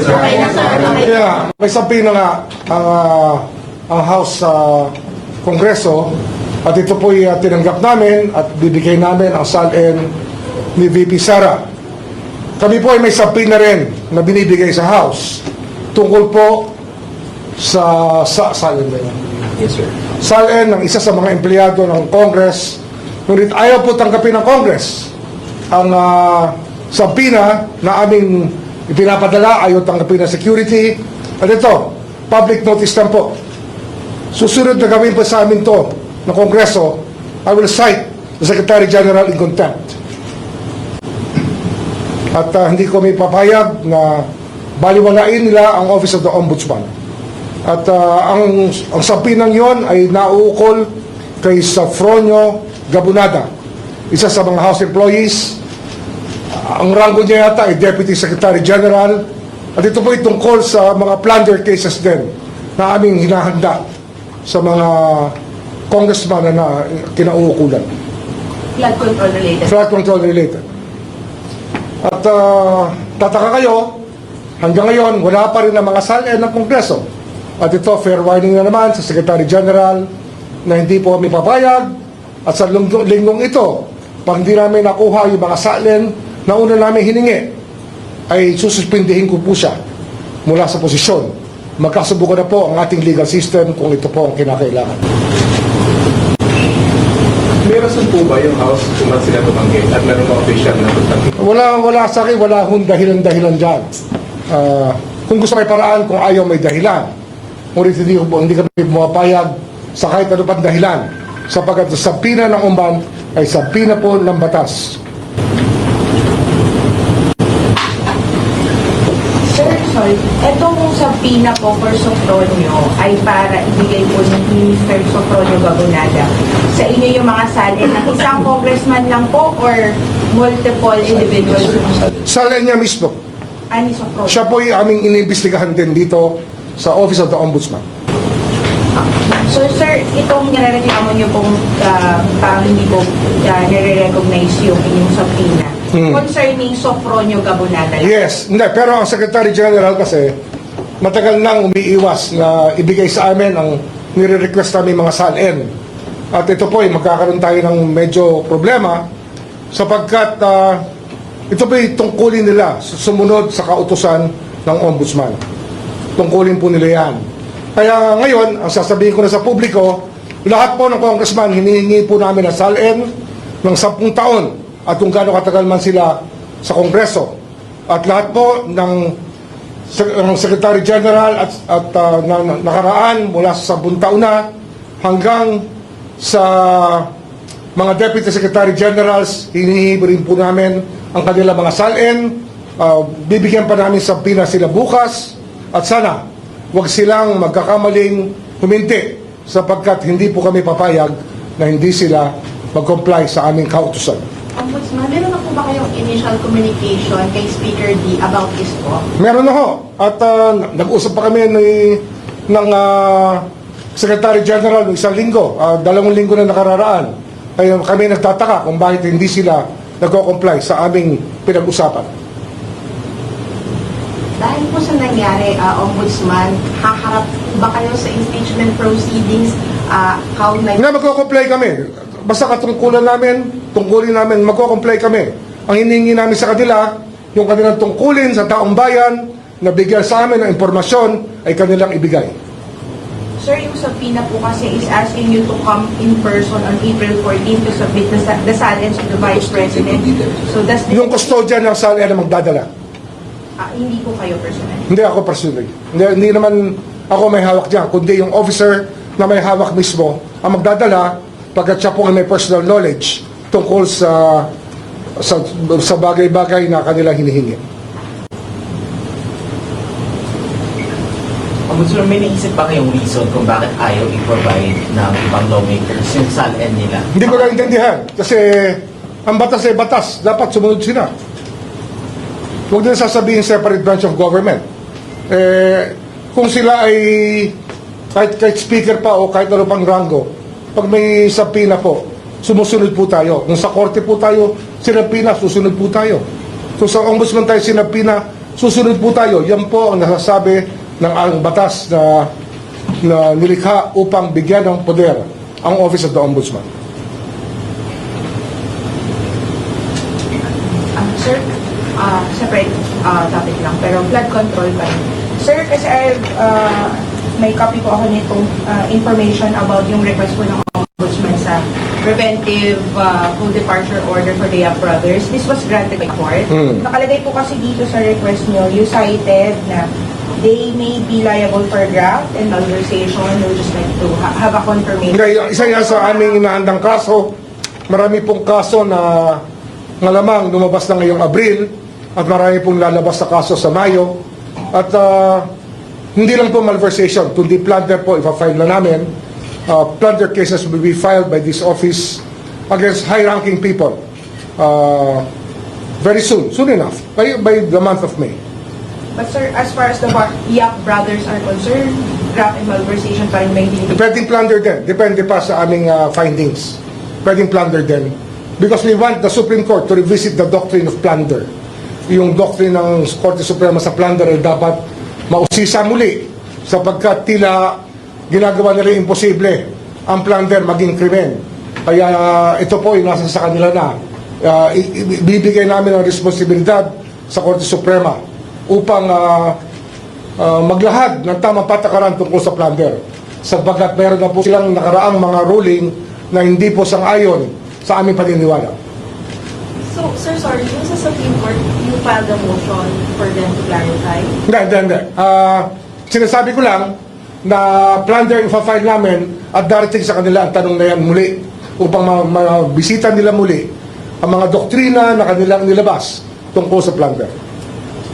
Yeah, may sabihin na nga ang House sa Kongreso at ito po'y tinanggap namin at bibigay namin ang SALN ni VP Sara. Kami po ay may sabihin na rin na binibigay sa House tungkol po sa SALN ba yan? Yes, sir. SALN ng isa sa mga empleyado ng Congress, ngunit ayaw po tanggapin ng Congress ang sabina na aming ipinapadala, ayaw tanggapin ng security. At ito, public notice lang po. Susunod na gawin po sa amin to ng Kongreso, I will cite the Secretary General in contempt. At hindi ko may papayag na baliwalain nila ang Office of the Ombudsman. At ang sabinang yon ay nauukol kay Safronio Gabunada, isa sa mga House employees. Ang rango niya yata ay Deputy Secretary General. At ito po ay tungkol sa mga plunder cases din na aming hinahanda sa mga congressman na kinauukulan. Flood control related. Flood control related. At tataka kayo, hanggang ngayon, wala pa rin ang mga SALN ng Kongreso. At ito, fair warning na naman sa Secretary General na hindi po kami papayag. At sa linggong ito, pag hindi namin nakuha yung mga SALN na una namin hiningi, ay sususpindihin ko po siya mula sa posisyon. Magkasubukan na po ang ating legal system kung ito po ang kinakailangan. May rason po ba yung House kung ba't sila tumanggit at meron mga official na tumanggit? Wala sa akin, wala hong dahilan dyan. Kung gusto may paraan, kung ayaw may dahilan. Ngunit hindi kami pumapayag sa kahit ano pang dahilan. Sapagkat sa sabina ng umban ay sabina po ng batas. Sir, sorry. Etong sabina po for Sofronio ay para ibigay po ni Mr. Sofronio Gabunada sa inyo yung mga SALN ng isang congressman lang po or multiple individuals? SALN niya mismo. Ani Sofronio? Siya po ay aming inimbestigahan din dito sa Office of the Ombudsman. So sir, itong nire-reklamo niyo pong parang hindi po nire-recognize yung inyong sabina concerning Sofronio Gabunada. Yes, hindi, pero ang Secretary General kasi matagal nang umiiwas na ibigay sa amin ang nire-request namin mga SALN. At ito po ay magkakaroon tayo ng medyo problema sapagkat ito po ay tungkulin nila sumunod sa kautusan ng Ombudsman. Tungkulin po nila yan. Kaya ngayon, ang sasabihin ko na sa publiko, lahat po ng congressman, hinihingi po namin ang SALN ng 10 taon at kung gaano katagal man sila sa Kongreso. At lahat po ng Secretary General at nakaraan mula sa 10 taon na hanggang sa mga Deputy Secretary Generals, hinihingi rin po namin ang kanilang mga SALN. Bibigyan pa namin sa pina sila bukas at sana huwag silang magkakamaling huminti sapagkat hindi po kami papayag na hindi sila mag-comply sa aming kautusan. Ombudsman, meron na po ba kayong initial communication kay Speaker D about this po? Meron na ho. At nag-usap pa kami ng Secretary General ng 1 linggo, 2 linggo na nakararaan. Kaya kami nagtataka kung bakit hindi sila nag-comply sa aming pinag-usapan. Dahil po sa nangyari, Ombudsman, haharap ba kayo sa impeachment proceedings? Hindi, magko-comply kami. Basta katungkulin namin, magko-comply kami. Ang hiningi namin sa kanila, yung kanilang tungkulin sa taong bayan, na bigyan sa amin ng impormasyon, ay kanilang ibigay. Sir, yung subpoena po kasi is asking you to come in person on April 14 to submit the SALN to the Vice President. So does this... Yung custodian ng SALN na magdadala. Hindi po kayo personally? Hindi ako personally. Hindi naman ako may hawak dyan, kundi yung officer na may hawak mismo ang magdadala pagkat siya po may personal knowledge tungkol sa bagay-bagay na kanilang hinihingi. Ombudsman, may naisip ba kayong reason kung bakit ayaw i-provide ng ibang lawmakers yung SALN nila? Hindi ko naintindihan kasi ang batas ay batas. Dapat sumunod sila. Huwag din sasabihin separate branch of government. Kung sila ay kahit speaker pa o kahit ano pang rango, pag may sabina po, sumusunod po tayo. Kung sa korte po tayo sinabina, susunod po tayo. Kung sa ombudsman tayo sinabina, susunod po tayo. Yan po ang nasasabi ng ang batas na nilikha upang bigyan ng poder ang Office of the Ombudsman. Sir, separate topic lang, pero flood control pa rin. Sir, kasi may copy po ako nitong information about yung request po ng Ombudsman sa preventive full departure order for the Yap brothers. This was granted by court. Nakalagay po kasi dito sa request nyo, you cited na they may be liable for graft and malversation. We just like to have a confirmation. Isa yan sa aming inahandang kaso. Marami pong kaso na malamang lumabas na ngayong Abril at marami pong lalabas na kaso sa Mayo. At hindi lang po malversation, kundi plunder po, ipa-file na namin. Plunder cases will be filed by this office against high-ranking people very soon enough, by the month of May. But sir, as far as the Yap brothers are concerned, graft and malversation pa rin ba hindi? Pwedeng plunder din. Depende pa sa aming findings. Pwedeng plunder din. Because we want the Supreme Court to revisit the doctrine of plunder. Yung doctrine ng Korte Suprema sa plunder ay dapat mausisa muli sapagkat tila ginagawa nila imposible ang plunder maging krimen. Kaya ito po ay nasa sa kanila na. Ibibigay namin ang responsibilidad sa Korte Suprema upang maglahad ng tamang patakaran tungkol sa plunder. Sapagkat mayroon na po silang nakaraang mga ruling na hindi po sang-ayon sa aming paniniwala. So, sir, sorry, yung sa Supreme Court, you filed a motion for them to clarify? Hindi. Sinasabi ko lang na plunder ipa-file namin at darating sa kanila ang tanong na yan muli upang mabisita nila muli ang mga doktrina na kanilang nilabas tungkol sa plunder.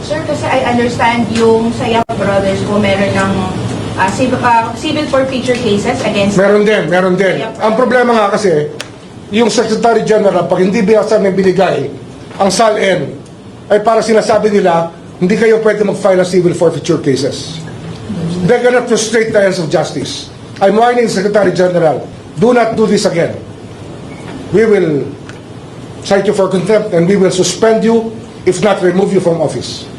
Sir, kasi I understand yung sa Yap brothers po meron ng civil forfeiture cases against... Meron din. Ang problema nga kasi, yung Secretary General, pag hindi biyasa may binigay ang SALN, ay para sinasabi nila, hindi kayo pwede mag-file ng civil forfeiture cases. They're gonna frustrate the ends of justice. I'm warning Secretary General, do not do this again. We will cite you for contempt and we will suspend you, if not remove you from office.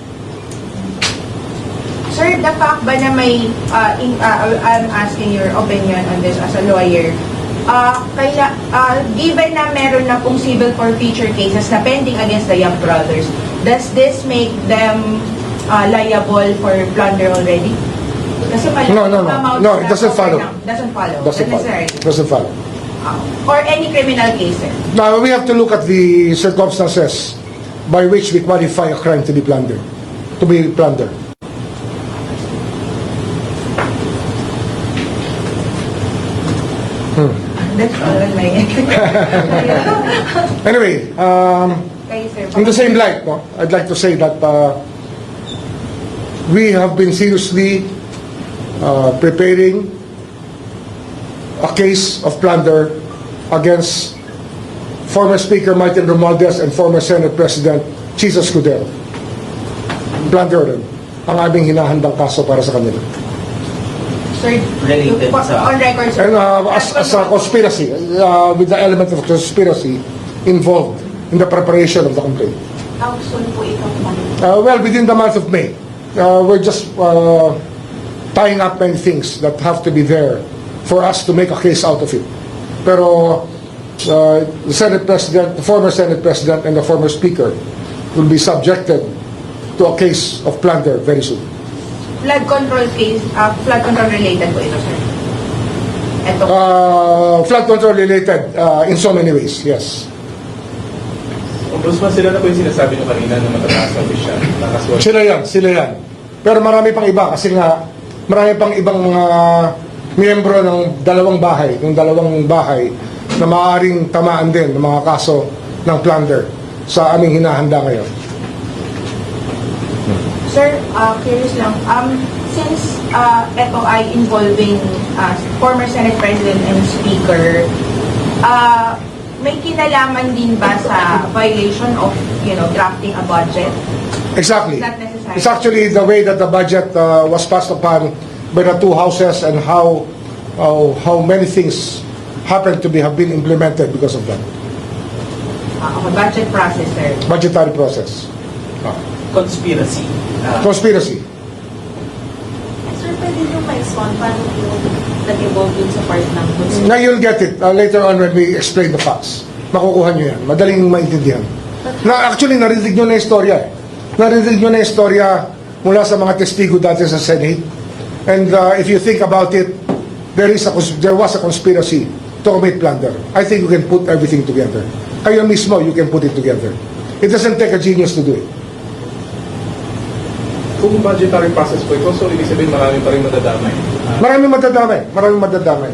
Sir, the fact ba na may, I'm asking your opinion on this as a lawyer, given na meron na pong civil forfeiture cases na pending against the Yap brothers, does this make them liable for plunder already? Kasi No, it doesn't follow. Doesn't follow. Doesn't Not follow. necessarily. Doesn't follow. Or any criminal case, sir. Now, we have to look at the circumstances by which we qualify a crime to be plundered. That's all on my end. Anyway, Kayo, sir. in the same light, no, I'd like to say that we have been seriously preparing a case of plunder against former Speaker Martin Romualdez and former Senate President Chisa Escudero. Plunder rin ang aming hinahandang kaso para sa kanila. Sir, Related sa- on record, sir. And as a conspiracy, with the element of conspiracy involved in the preparation of the complaint. How soon po ito? Well, within the month of May, we're just tying up many things that have to be there for us to make a case out of it. Pero the Senate President, the former Senate President, and the former Speaker will be subjected to a case of plunder very soon. Flood control case, flood control related po ito, sir. Ito. Flood control related in so many ways, yes. Ombudsman, sila na po yung sinasabi nyo kanina ng matataas na opisyal. Nakaswat. Sila yan. Pero marami pang iba kasi nga marami pang ibang miyembro ng dalawang bahay na maaaring tamaan din ng mga kaso ng plunder sa aming hinahanda ngayon. Sir, curious lang, since ito ay involving former Senate President and Speaker, may kinalaman din ba sa violation of, drafting a budget? Exactly. Not necessary. It's actually the way that the budget was passed upon by the two houses and how many things have been implemented because of that. Okay, budget process, sir. Budgetary process. conspiracy. Conspiracy. Sir, pwede nyo ma-explain paano po nag-evolve dun sa part ng conspiracy? Now you'll get it later on when we explain the facts. Makukuha nyo yan. Madaling maintindihan. Na, actually, narinig nyo na yung istorya. Narinig nyo na yung istorya mula sa mga testigo dati sa Senate. And if you think about it, there was a conspiracy to commit plunder. I think you can put everything together. Kayo mismo, you can put it together. It doesn't take a genius to do it. Kung budgetary process po ito, so ibig sabihin marami pa rin madadamay. Maraming madadamay. Maraming madadamay.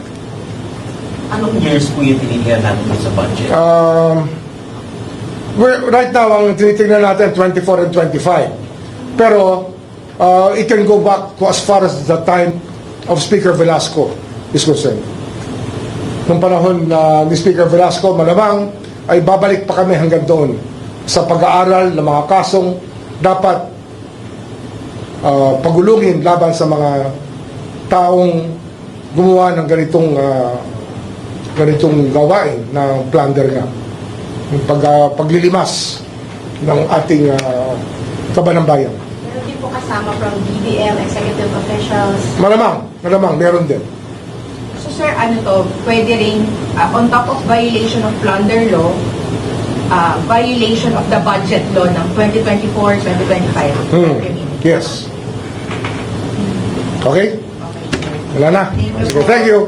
Anong years po yung tinigyan natin sa budget? Right now, ang tinitingnan natin 24 and 25. Pero it can go back to as far as the time of Speaker Velasco is concerned. Nung panahon ni Speaker Velasco, malamang ay babalik pa kami hanggang doon sa pag-aaral ng mga kasong dapat pagulungin laban sa mga taong gumawa ng ganitong gawain na plunder nga. Yung paglilimas ng ating kabanang bayan. Meron din po kasama from BBM, executive officials. Malamang, meron din. So sir, ano to, pwede rin, on top of violation of plunder law, violation of the budget law ng 2024-2025. Yes. Okay? Wala na. Thank you. Sige, thank you.